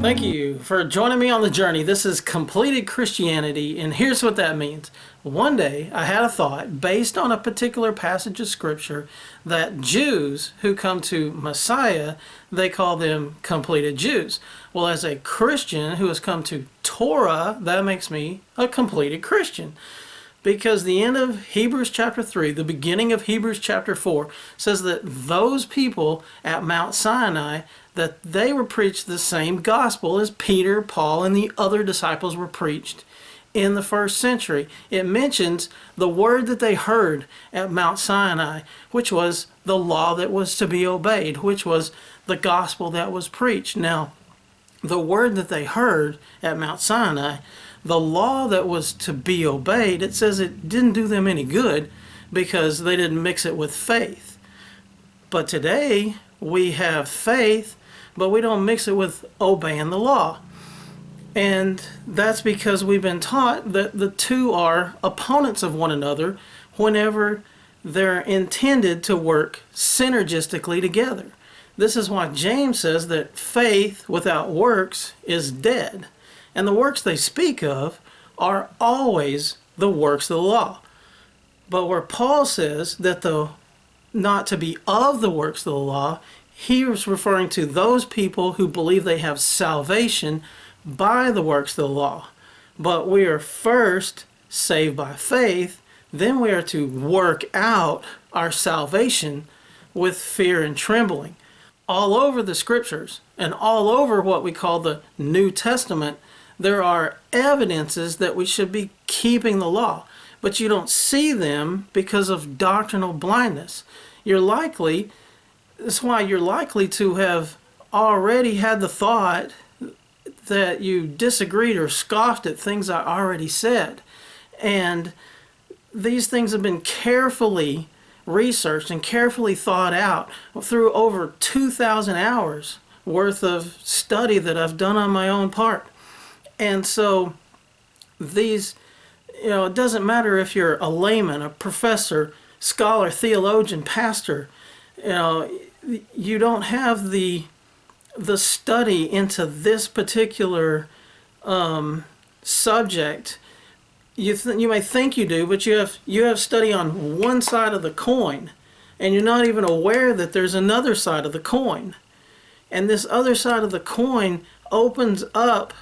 Thank you for joining me on the journey. This is completed Christianity, and here's what that means. One day, I had a thought based on a particular passage of Scripture that Jews who come to Messiah, they call them completed Jews. Well, as a Christian who has come to Torah, that makes me a completed Christian. Because the end of Hebrews chapter 3, the beginning of Hebrews chapter 4, says that those people at Mount Sinai, that they were preached the same gospel as Peter, Paul, and the other disciples were preached in the first century. It mentions the word that they heard at Mount Sinai, which was the law that was to be obeyed, which was the gospel that was preached. Now, the word that they heard at Mount Sinai, the law that was to be obeyed, it says it didn't do them any good because they didn't mix it with faith. But today we have faith, but we don't mix it with obeying the law. And that's because we've been taught that the two are opponents of one another whenever they're intended to work synergistically together. This is why James says that faith without works is dead. And the works they speak of are always the works of the law. But where Paul says that not to be of the works of the law, he was referring to those people who believe they have salvation by the works of the law. But we are first saved by faith, then we are to work out our salvation with fear and trembling. All over the scriptures and all over what we call the New Testament, there are evidences that we should be keeping the law, but you don't see them because of doctrinal blindness. That's why you're likely to have already had the thought that you disagreed or scoffed at things I already said. And these things have been carefully researched and carefully thought out through over 2,000 hours worth of study that I've done on my own part. And so it doesn't matter if you're a layman, a professor, scholar, theologian, pastor, you don't have the study into this particular subject. You may think you do, but you have study on one side of the coin, and you're not even aware that there's another side of the coin. And this other side of the coin opens up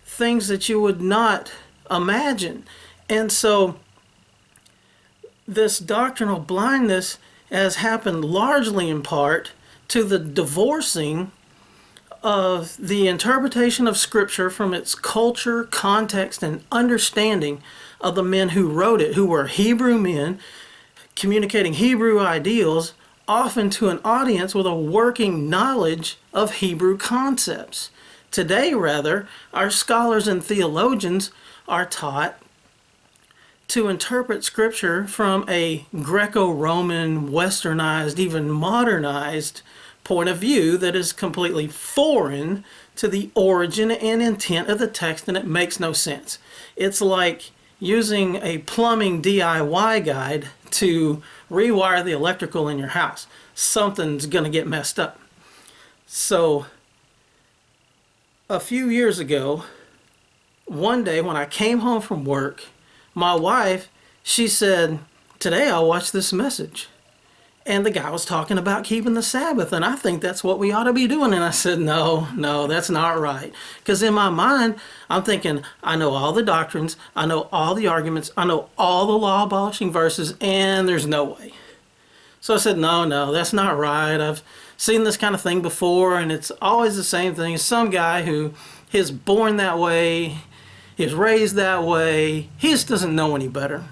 things that you would not imagine. And so this doctrinal blindness has happened largely in part to the divorcing of the interpretation of Scripture from its culture, context, and understanding of the men who wrote it, who were Hebrew men communicating Hebrew ideals, often to an audience with a working knowledge of Hebrew concepts. Today, rather, our scholars and theologians are taught to interpret Scripture from a Greco-Roman, westernized, even modernized point of view that is completely foreign to the origin and intent of the text, and it makes no sense. It's like using a plumbing DIY guide to rewire the electrical in your house. Something's going to get messed up. So a few years ago, one day when I came home from work, my wife, she said, "Today I'll watch this message." And the guy was talking about keeping the Sabbath, and I think that's what we ought to be doing. And I said, no, that's not right. Because in my mind, I'm thinking, I know all the doctrines, I know all the arguments, I know all the law-abolishing verses, and there's no way. So I said, no, that's not right. I've seen this kind of thing before, and it's always the same thing. Some guy who is born that way, he was raised that way, he just doesn't know any better.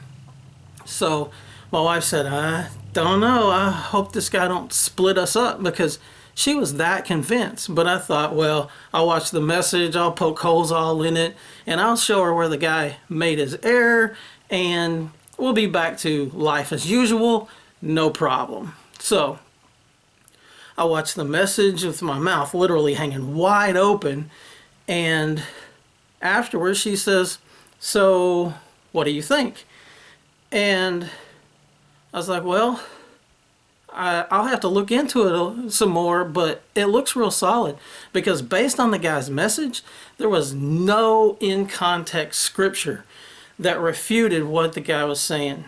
So my wife said, I don't know, I hope this guy don't split us up, because she was that convinced. But I thought, well, I'll watch the message, I'll poke holes all in it, and I'll show her where the guy made his error, and we'll be back to life as usual, no problem. So I watched the message with my mouth literally hanging wide open, and afterwards she says, "So what do you think?" And I was like, well, I'll have to look into it some more, but it looks real solid because based on the guy's message, there was no in context scripture that refuted what the guy was saying.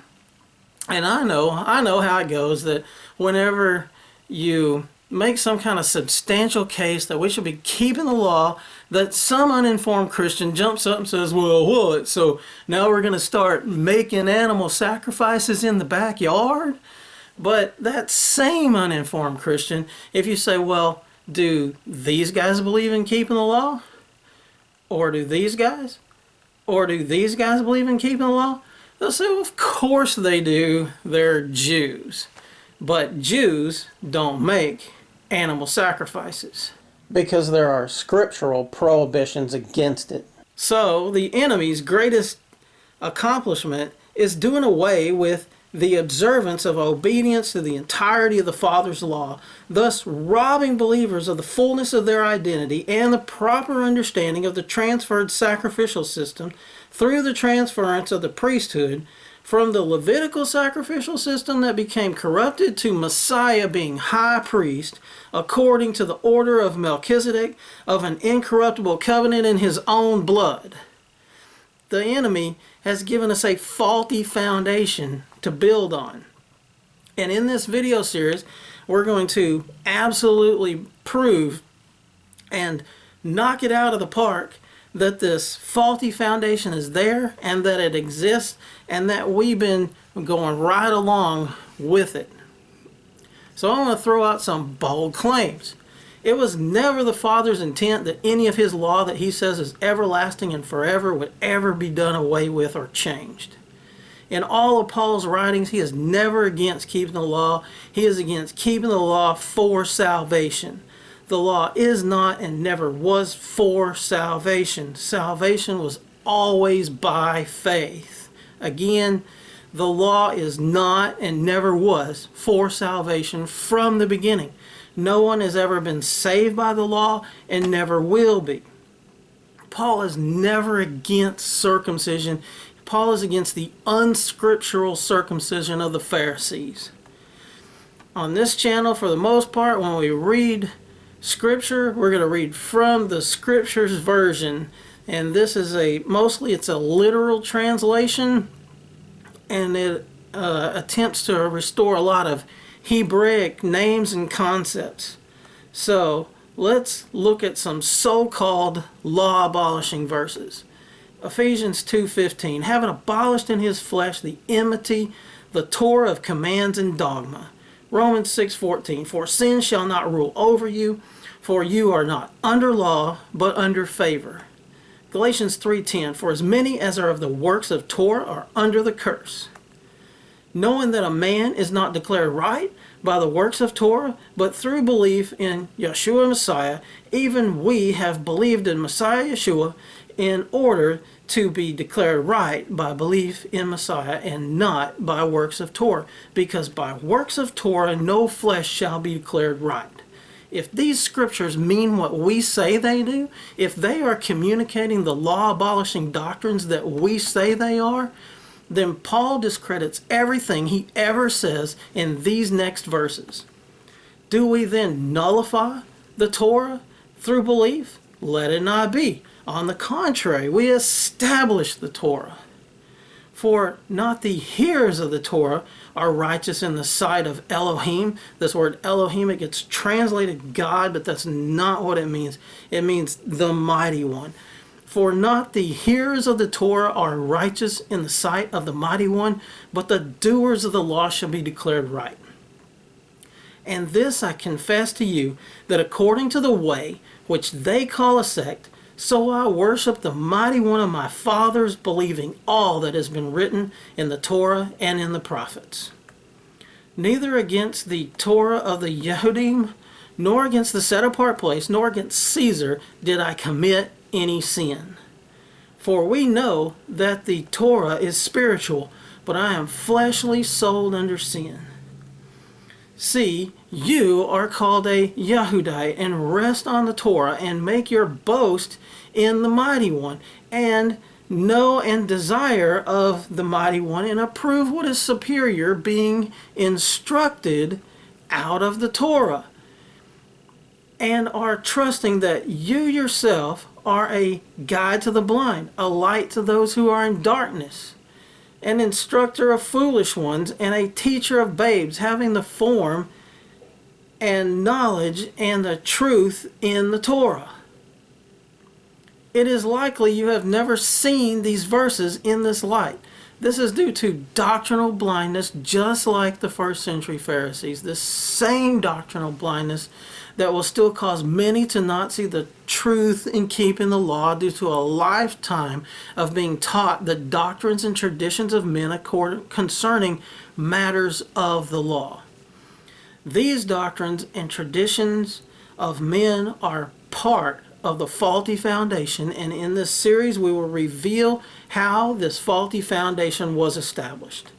And I know how it goes, that whenever you make some kind of substantial case that we should be keeping the law, that some uninformed Christian jumps up and says, well, what? So now we're going to start making animal sacrifices in the backyard? But that same uninformed Christian, if you say, well, do these guys believe in keeping the law? Or do these guys? Or do these guys believe in keeping the law? They'll say, well, of course they do. They're Jews. But Jews don't make animal sacrifices because there are scriptural prohibitions against it. So the enemy's greatest accomplishment is doing away with the observance of obedience to the entirety of the Father's law, thus robbing believers of the fullness of their identity and the proper understanding of the transferred sacrificial system through the transference of the priesthood from the Levitical sacrificial system that became corrupted to Messiah being high priest according to the order of Melchizedek of an incorruptible covenant in his own blood. The enemy has given us a faulty foundation to build on. And in this video series, we're going to absolutely prove and knock it out of the park that this faulty foundation is there and that it exists and that we've been going right along with it. So I want to throw out some bold claims. It was never the Father's intent that any of his law that he says is everlasting and forever would ever be done away with or changed. In all of Paul's writings, he is never against keeping the law. He is against keeping the law for salvation. The law is not and never was for salvation. Salvation was always by faith. Again, the law is not and never was for salvation from the beginning. No one has ever been saved by the law and never will be. Paul is never against circumcision. Paul is against the unscriptural circumcision of the Pharisees. On this channel, for the most part, when we read Scripture, we're going to read from the Scriptures version. And this is mostly it's a literal translation. And it attempts to restore a lot of Hebraic names and concepts. So let's look at some so-called law-abolishing verses. Ephesians 2:15, having abolished in his flesh the enmity, the Torah of commands and dogma. Romans 6:14, for sin shall not rule over you, for you are not under law, but under favor. Galatians 3:10, for as many as are of the works of Torah are under the curse. Knowing that a man is not declared right by the works of Torah, but through belief in Yeshua Messiah, even we have believed in Messiah Yeshua in order to be declared right by belief in Messiah and not by works of Torah. Because by works of Torah no flesh shall be declared right. If these scriptures mean what we say they do, if they are communicating the law-abolishing doctrines that we say they are, then Paul discredits everything he ever says in these next verses. Do we then nullify the Torah through belief? Let it not be. On the contrary, we establish the Torah. For not the hearers of the Torah are righteous in the sight of Elohim. This word Elohim, it gets translated God, but that's not what it means. It means the mighty one. For not the hearers of the Torah are righteous in the sight of the mighty one, but the doers of the law shall be declared right. And this I confess to you, that according to the way which they call a sect, so I worship the mighty one of my fathers, believing all that has been written in the Torah and in the prophets. Neither against the Torah of the Yehudim, nor against the set-apart place, nor against Caesar did I commit any sin. For we know that the Torah is spiritual, but I am fleshly, sold under sin. See, you are called a Yehudite, and rest on the Torah, and make your boast in the mighty one, and know and desire of the mighty one, and approve what is superior, being instructed out of the Torah and are trusting that you yourself are a guide to the blind, a light to those who are in darkness, an instructor of foolish ones, and a teacher of babes, having the form and knowledge and the truth in the Torah. It is likely you have never seen these verses in this light. This is due to doctrinal blindness, just like the first century Pharisees. This same doctrinal blindness that will still cause many to not see the truth in keeping the law due to a lifetime of being taught the doctrines and traditions of men concerning matters of the law. These doctrines and traditions of men are part of the faulty foundation, and in this series we will reveal how this faulty foundation was established.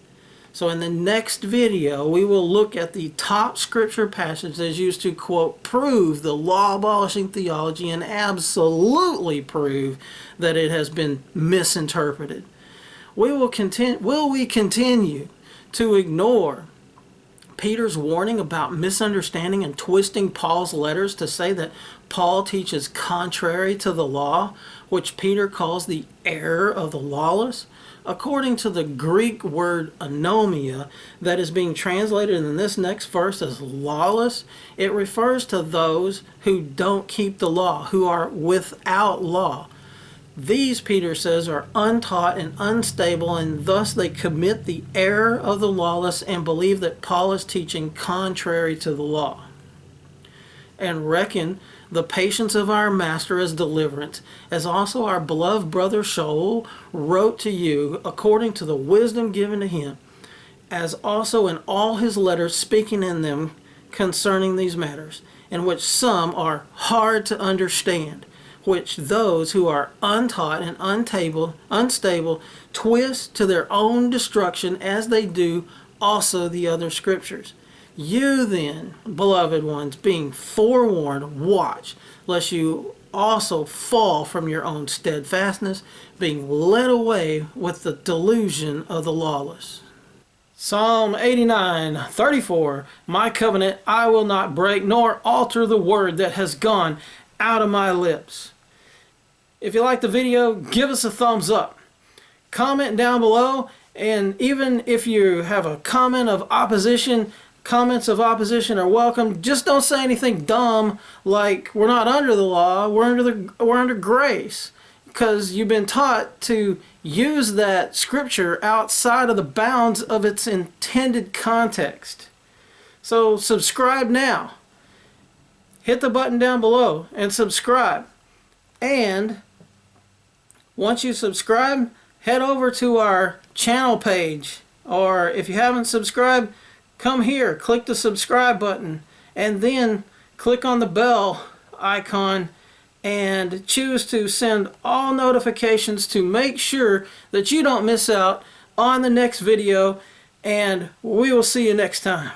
So in the next video we will look at the top scripture passages used to, quote, prove the law abolishing theology and absolutely prove that it has been misinterpreted. Will we continue to ignore Peter's warning about misunderstanding and twisting Paul's letters to say that Paul teaches contrary to the law, which Peter calls the error of the lawless? According to the Greek word anomia that is being translated in this next verse as lawless, it refers to those who don't keep the law, who are without law. These, Peter says, are untaught and unstable, and thus they commit the error of the lawless and believe that Paul is teaching contrary to the law, and reckon the patience of our Master as deliverance, as also our beloved brother Shaul wrote to you according to the wisdom given to him, as also in all his letters speaking in them concerning these matters, in which some are hard to understand, which those who are untaught and unstable twist to their own destruction, as they do also the other scriptures. You then, beloved ones, being forewarned, watch, lest you also fall from your own steadfastness, being led away with the delusion of the lawless. Psalm 89:34, my covenant I will not break, nor alter the word that has gone out of my lips. If you like the video, give us a thumbs up. Comment down below, and even if you have a comment of opposition, comments of opposition are welcome. Just don't say anything dumb like we're not under the law, we're under grace, because you've been taught to use that scripture outside of the bounds of its intended context. So subscribe now. Hit the button down below and subscribe. And once you subscribe, head over to our channel page, or if you haven't subscribed, come here, click the subscribe button, and then click on the bell icon and choose to send all notifications to make sure that you don't miss out on the next video, and we will see you next time.